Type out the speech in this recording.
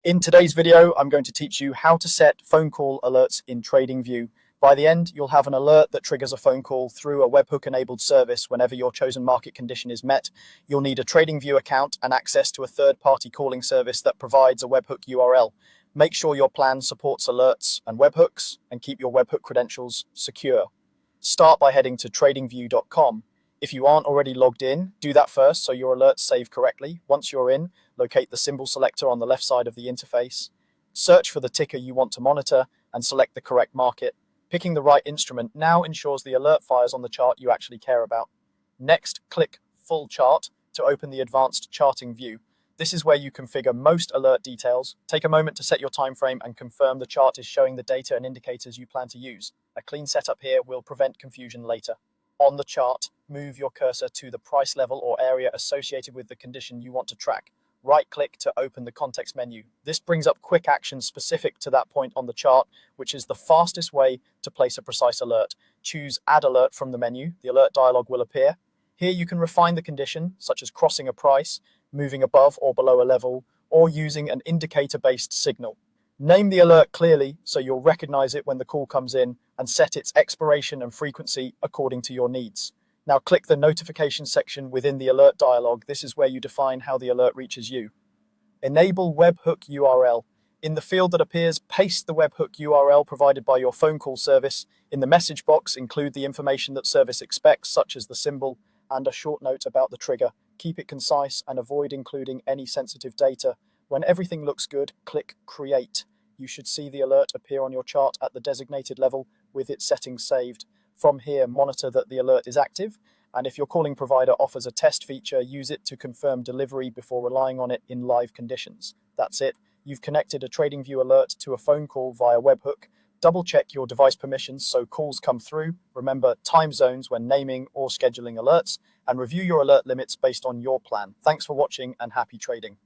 In today's video, I'm going to teach you how to set phone call alerts in TradingView. By the end, you'll have an alert that triggers a phone call through a webhook-enabled service whenever your chosen market condition is met. You'll need a TradingView account and access to a third-party calling service that provides a webhook URL. Make sure your plan supports alerts and webhooks, and keep your webhook credentials secure. Start by heading to tradingview.com. If you aren't already logged in, do that first so your alerts save correctly. Once you're in, locate the symbol selector on the left side of the interface. Search for the ticker you want to monitor and select the correct market. Picking the right instrument now ensures the alert fires on the chart you actually care about. Next, click Full Chart to open the advanced charting view. This is where you configure most alert details. Take a moment to set your time frame and confirm the chart is showing the data and indicators you plan to use. A clean setup here will prevent confusion later. On the chart, move your cursor to the price level or area associated with the condition you want to track. Right-click to open the context menu. This brings up quick actions specific to that point on the chart, which is the fastest way to place a precise alert. Choose Add Alert from the menu. The alert dialog will appear. Here you can refine the condition, such as crossing a price, moving above or below a level, or using an indicator-based signal. Name the alert clearly so you'll recognize it when the call comes in, and set its expiration and frequency according to your needs. Now click the notification section within the alert dialog. This is where you define how the alert reaches you. Enable webhook URL. In the field that appears, paste the webhook URL provided by your phone call service. In the message box, include the information that service expects, such as the symbol and a short note about the trigger. Keep it concise and avoid including any sensitive data. When everything looks good, click Create. You should see the alert appear on your chart at the designated level with its settings saved. From here, monitor that the alert is active, and if your calling provider offers a test feature, use it to confirm delivery before relying on it in live conditions. That's it. You've connected a TradingView alert to a phone call via webhook. Double-check your device permissions so calls come through. Remember time zones when naming or scheduling alerts, and review your alert limits based on your plan. Thanks for watching and happy trading.